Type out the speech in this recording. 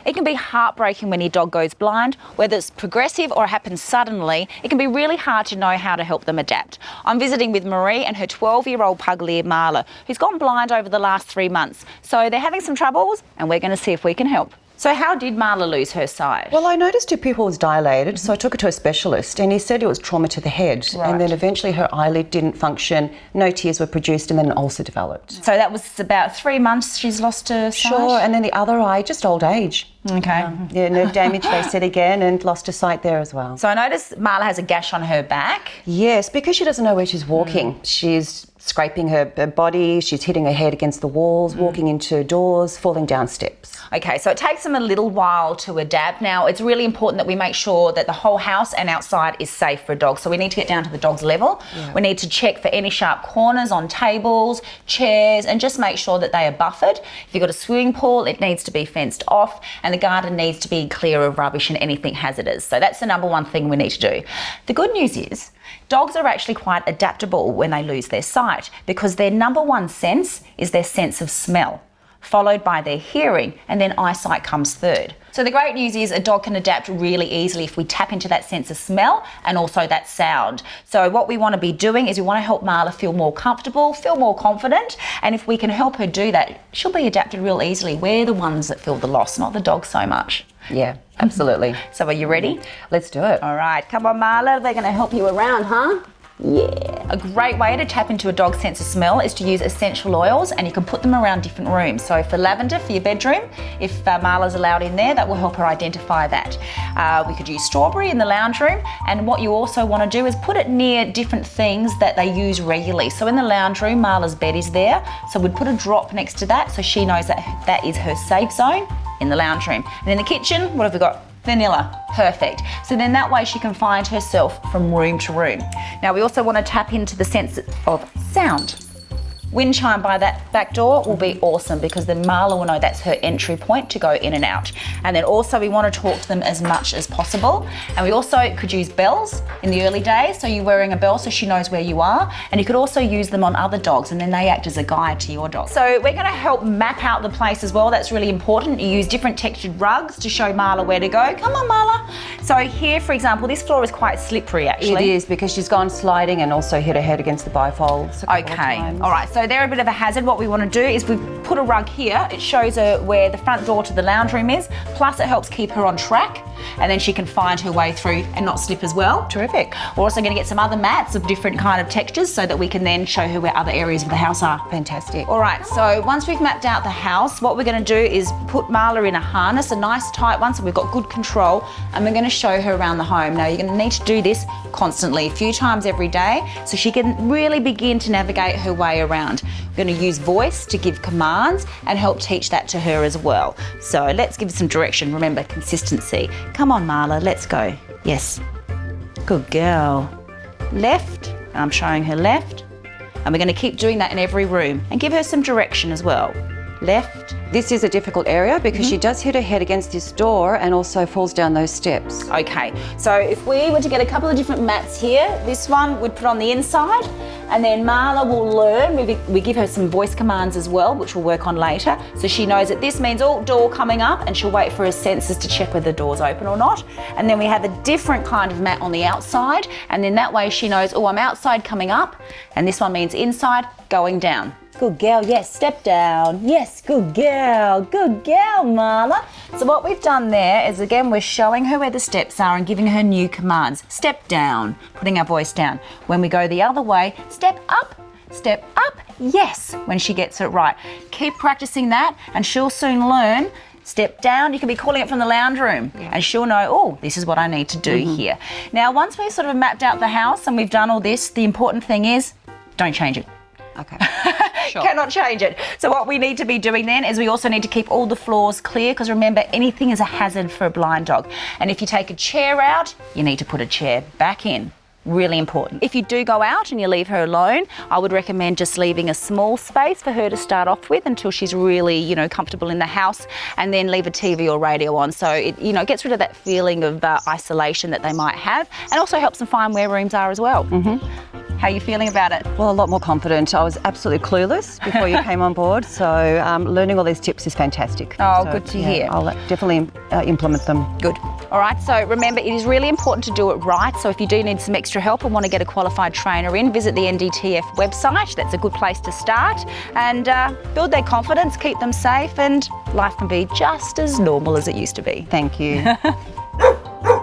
It can be heartbreaking when your dog goes blind, whether it's progressive or happens suddenly. It can be really hard to know how to help them adapt. I'm visiting with Marie and her 12-year-old pug Mala, who's gone blind over the last 3 months. So they're having some troubles and we're going to see if we can help. So how did Mala lose her sight? Well, I noticed her pupil was dilated, so I took her to a specialist and he said it was trauma to the head. Right. And then eventually her eyelid didn't function, no tears were produced, and then an ulcer developed. So that was about 3 months she's lost her sight? Sure, and then the other eye, just old age. Okay. Yeah, nerve damage, they said again, and lost her sight there as well. So I noticed Mala has a gash on her back. Yes, because she doesn't know where she's walking. She's scraping her body, she's hitting her head against the walls, walking into doors, falling down steps. Okay, so it takes them a little while to adapt. Now, it's really important that we make sure that the whole house and outside is safe for a dog. So we need to get down to the dog's level. Yeah. We need to check for any sharp corners on tables, chairs, and just make sure that they are buffered. If you've got a swimming pool, it needs to be fenced off, and the garden needs to be clear of rubbish and anything hazardous. So that's the number one thing we need to do. The good news is, dogs are actually quite adaptable when they lose their sight, because their number one sense is their sense of smell, followed by their hearing, and then eyesight comes third. So the great news is a dog can adapt really easily if we tap into that sense of smell and also that sound. So what we want to be doing is we want to help Mala feel more comfortable, feel more confident, and if we can help her do that, she'll be adapted real easily. We're the ones that feel the loss, not the dog so much. Yeah, absolutely. So are you ready? Let's do it. All right, come on Mala, they're going to help you around, huh? Yeah. A great way to tap into a dog's sense of smell is to use essential oils, and you can put them around different rooms. So for lavender for your bedroom, if Mala's allowed in there, that will help her identify that. We could use strawberry in the lounge room, and what you also want to do is put it near different things that they use regularly. So in the lounge room, Mala's bed is there, so we'd put a drop next to that so she knows that that is her safe zone in the lounge room. And in the kitchen, what have we got? Vanilla, perfect. So then that way she can find herself from room to room. Now we also want to tap into the sense of sound. Wind chime by that back door will be awesome, because then Mala will know that's her entry point to go in and out. And then also we want to talk to them as much as possible. And we also could use bells in the early days. So you're wearing a bell so she knows where you are. And you could also use them on other dogs, and then they act as a guide to your dog. So we're going to help map out the place as well. That's really important. You use different textured rugs to show Mala where to go. Come on, Mala. So here, for example, this floor is quite slippery actually. It is, because she's gone sliding and also hit her head against the bifolds a couple of times. All right, so they're a bit of a hazard. What we want to do is we put a rug here. It shows her where the front door to the lounge room is, plus it helps keep her on track, and then she can find her way through and not slip as well. Terrific. We're also going to get some other mats of different kind of textures so that we can then show her where other areas of the house are. Fantastic. All right, so once we've mapped out the house, what we're going to do is put Mala in a harness, a nice tight one, so we've got good control, and we're going to show her around the home. Now you're going to need to do this constantly, a few times every day, so she can really begin to navigate her way around. We're going to use voice to give commands and help teach that to her as well. So let's give some direction. Remember, consistency. Come on, Mala, let's go. Yes. Good girl. Left, and I'm showing her left. And we're going to keep doing that in every room and give her some direction as well. Left. This is a difficult area because she does hit her head against this door and also falls down those steps. Okay, so if we were to get a couple of different mats here, this one we'd put on the inside, and then Mala will learn. We give her some voice commands as well, which we'll work on later. So she knows that this means, oh, door coming up, and she'll wait for her senses to check whether the door's open or not. And then we have a different kind of mat on the outside, and then that way she knows, oh, I'm outside coming up, and this one means inside going down. Good girl, yes, step down. Yes, good girl, Mala. So what we've done there is, again, we're showing her where the steps are and giving her new commands. Step down, putting our voice down. When we go the other way, step up, yes, when she gets it right. Keep practicing that and she'll soon learn. Step down, you can be calling it from the lounge room, and she'll know, oh, this is what I need to do here. Now, once we've sort of mapped out the house and we've done all this, the important thing is, don't change it. Okay. Sure. Cannot change it. So what we need to be doing then is we also need to keep all the floors clear, because remember, anything is a hazard for a blind dog. And if you take a chair out, you need to put a chair back in. Really important. If you do go out and you leave her alone, I would recommend just leaving a small space for her to start off with until she's really, comfortable in the house, and then leave a TV or radio on. So it, gets rid of that feeling of isolation that they might have, and also helps them find where rooms are as well. How are you feeling about it? Well, a lot more confident. I was absolutely clueless before you came on board, so learning all these tips is fantastic. Oh, So, good to yeah, hear. I'll definitely implement them. Good. All right, so remember, it is really important to do it right. So if you do need some extra help and want to get a qualified trainer in, visit the NDTF website. That's a good place to start. And build their confidence, keep them safe, and life can be just as normal as it used to be. Thank you.